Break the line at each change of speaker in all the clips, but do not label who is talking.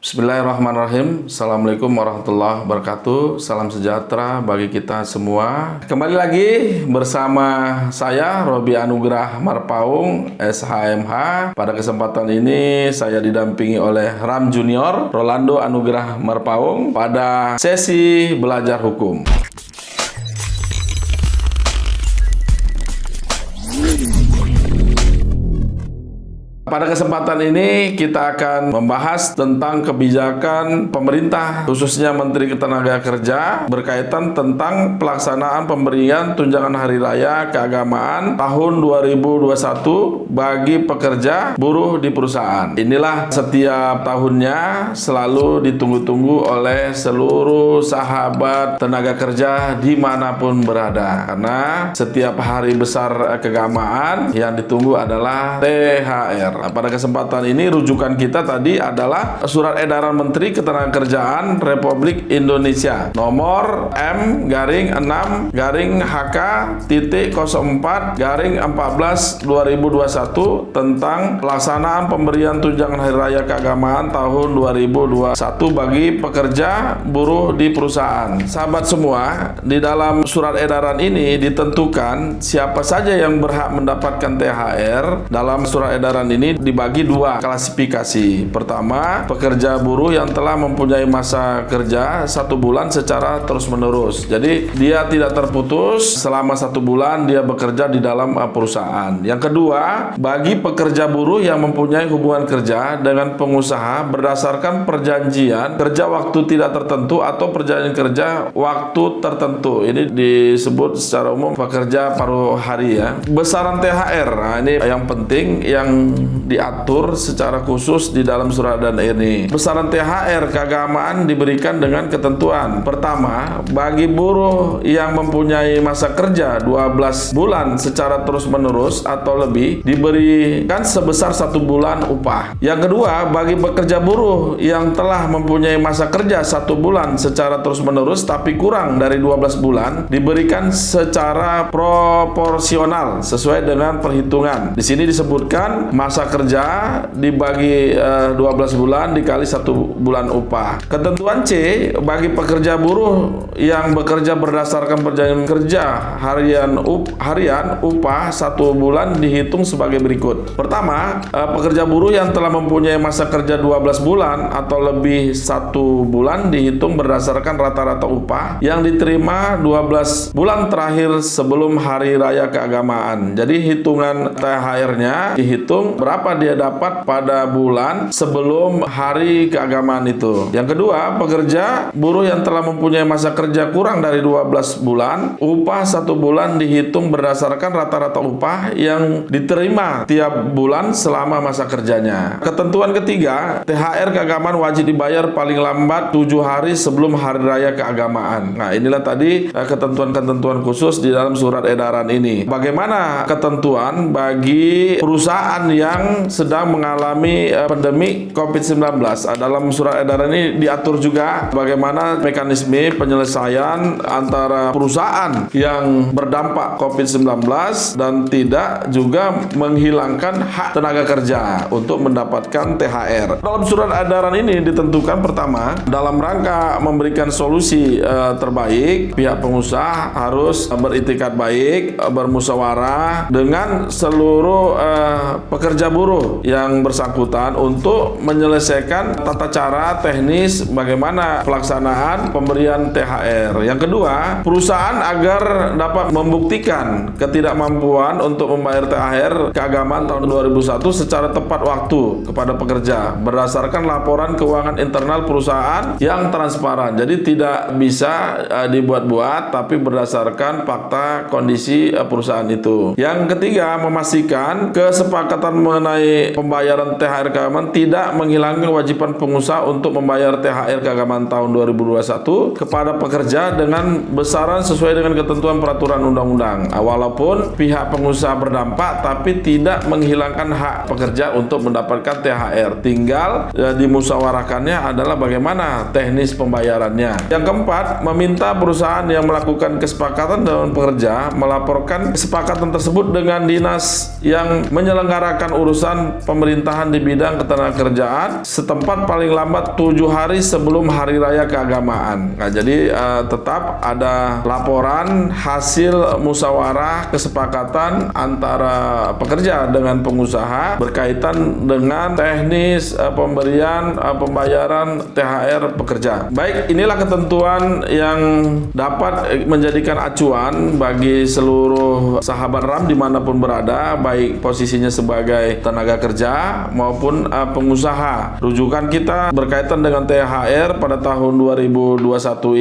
Bismillahirrahmanirrahim. Assalamualaikum warahmatullahi wabarakatuh. Salam sejahtera bagi kita semua. Kembali lagi bersama saya Robi Anugrah Marpaung, SHMH. Pada kesempatan ini saya didampingi oleh Ram Junior Rolando Anugrah Marpaung pada sesi belajar hukum. Pada kesempatan ini kita akan membahas tentang kebijakan pemerintah khususnya Menteri Ketenagakerjaan berkaitan tentang pelaksanaan pemberian tunjangan hari raya keagamaan tahun 2021 bagi pekerja buruh di perusahaan. Inilah setiap tahunnya selalu ditunggu-tunggu oleh seluruh sahabat tenaga kerja dimanapun berada, karena setiap hari besar keagamaan yang ditunggu adalah THR. Nah, pada kesempatan ini rujukan kita tadi adalah Surat Edaran Menteri Ketenagakerjaan Republik Indonesia nomor M-HK.04/14/2021 tentang pelaksanaan pemberian tunjangan hari raya keagamaan tahun 2021 bagi pekerja buruh di perusahaan. Sahabat semua, di dalam surat edaran ini ditentukan siapa saja yang berhak mendapatkan THR. Dalam surat edaran ini dibagi dua klasifikasi. Pertama, pekerja buruh yang telah mempunyai masa kerja 1 bulan secara terus-menerus. Jadi dia tidak terputus selama 1 bulan dia bekerja di dalam perusahaan. Yang kedua, bagi pekerja buruh yang mempunyai hubungan kerja dengan pengusaha berdasarkan perjanjian kerja waktu tidak tertentu atau perjanjian kerja waktu tertentu. Ini disebut secara umum pekerja paruh hari ya. Besaran THR, nah ini yang penting yang diatur secara khusus di dalam surat edaran ini. Besaran THR keagamaan diberikan dengan ketentuan. Pertama, bagi buruh yang mempunyai masa kerja 12 bulan secara terus-menerus atau lebih diberikan sebesar 1 bulan upah. Yang kedua, bagi pekerja buruh yang telah mempunyai masa kerja 1 bulan secara terus-menerus tapi kurang dari 12 bulan diberikan secara proporsional sesuai dengan perhitungan. Di sini disebutkan masa kerja dibagi 12 bulan dikali 1 bulan upah. Ketentuan C, bagi pekerja buruh yang bekerja berdasarkan perjanjian kerja harian upah 1 bulan dihitung sebagai berikut. Pertama, pekerja buruh yang telah mempunyai masa kerja 12 bulan atau lebih 1 bulan dihitung berdasarkan rata-rata upah yang diterima 12 bulan terakhir sebelum hari raya keagamaan. Jadi hitungan THR-nya dihitung berapa dia dapat pada bulan sebelum hari keagamaan itu. Yang kedua, pekerja buruh yang telah mempunyai masa kerja kurang dari 12 bulan, upah 1 bulan dihitung berdasarkan rata-rata upah yang diterima tiap bulan selama masa kerjanya. Ketentuan ketiga, THR keagamaan wajib dibayar paling lambat 7 hari sebelum hari raya keagamaan. Nah, inilah tadi ketentuan-ketentuan khusus di dalam surat edaran ini. Bagaimana ketentuan bagi perusahaan yang sedang mengalami pandemi COVID-19? Dalam surat edaran ini diatur juga bagaimana mekanisme penyelesaian antara perusahaan yang berdampak COVID-19 dan tidak juga menghilangkan hak tenaga kerja untuk mendapatkan THR. Dalam surat edaran ini ditentukan pertama, dalam rangka memberikan solusi terbaik, pihak pengusaha harus beritikat baik, bermusyawarah dengan seluruh pekerja buruh yang bersangkutan untuk menyelesaikan tata cara teknis bagaimana pelaksanaan pemberian THR. Yang kedua, perusahaan agar dapat membuktikan ketidakmampuan untuk membayar THR keagamaan tahun 2001 secara tepat waktu kepada pekerja berdasarkan laporan keuangan internal perusahaan yang transparan. Jadi tidak bisa dibuat-buat tapi berdasarkan fakta kondisi perusahaan itu. Yang ketiga, memastikan kesepakatan mengenai pembayaran THR keagamaan tidak menghilangkan kewajiban pengusaha untuk membayar THR keagamaan tahun 2021 kepada pekerja dengan besaran sesuai dengan ketentuan peraturan undang-undang. Walaupun pihak pengusaha berdampak tapi tidak menghilangkan hak pekerja untuk mendapatkan THR. Tinggal dimusyawarahkannya adalah bagaimana teknis pembayarannya. Yang keempat, meminta perusahaan yang melakukan kesepakatan dengan pekerja melaporkan kesepakatan tersebut dengan dinas yang menyelenggarakan urusan pemerintahan di bidang ketenagakerjaan setempat paling lambat 7 hari sebelum Hari Raya Keagamaan. Nah, jadi tetap ada laporan hasil musyawarah kesepakatan antara pekerja dengan pengusaha berkaitan dengan teknis pembayaran THR pekerja. Baik, inilah ketentuan yang dapat menjadikan acuan bagi seluruh sahabat RAM dimanapun berada, baik posisinya sebagai tenaga kerja maupun pengusaha. Rujukan kita berkaitan dengan THR pada tahun 2021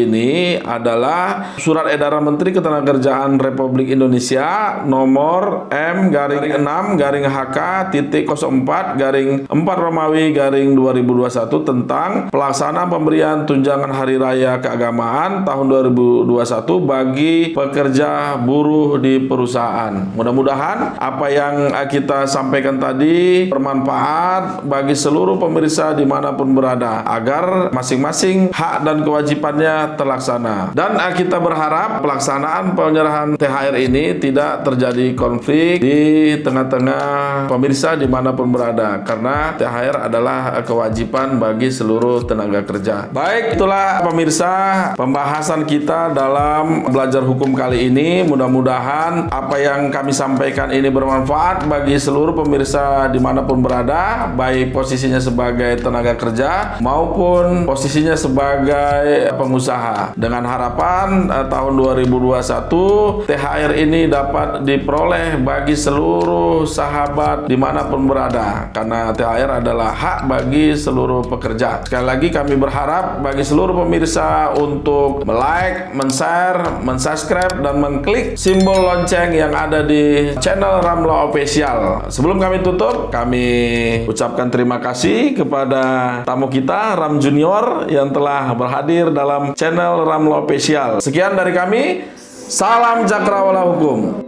ini adalah Surat Edaran Menteri Ketenagakerjaan Republik Indonesia nomor M/HK.04/4 Romawi/2021 tentang pelaksanaan pemberian tunjangan Hari Raya Keagamaan tahun 2021 bagi pekerja buruh di perusahaan. Mudah-mudahan apa yang kita sampaikan tadi bermanfaat bagi seluruh pemirsa dimanapun berada, agar masing-masing hak dan kewajibannya terlaksana. Dan kita berharap pelaksanaan penyerahan THR ini tidak terjadi konflik di tengah-tengah pemirsa dimanapun berada, karena THR adalah kewajiban bagi seluruh tenaga kerja. Baik, itulah pemirsa pembahasan kita dalam belajar hukum kali ini. Mudah-mudahan apa yang kami sampaikan ini bermanfaat bagi seluruh pemirsa dimanapun berada, baik posisinya sebagai tenaga kerja maupun posisinya sebagai pengusaha. Dengan harapan tahun 2021 THR ini dapat diperoleh bagi seluruh sahabat dimanapun berada, karena THR adalah hak bagi seluruh pekerja. Sekali lagi kami berharap bagi seluruh pemirsa untuk like, share, subscribe, dan mengklik simbol lonceng yang ada di channel Ramlo Official. Sebelum kami tutup, kami ucapkan terima kasih kepada tamu kita, Ram Junior, yang telah berhadir dalam channel Ramlo Official. Sekian dari kami, salam cakrawala hukum.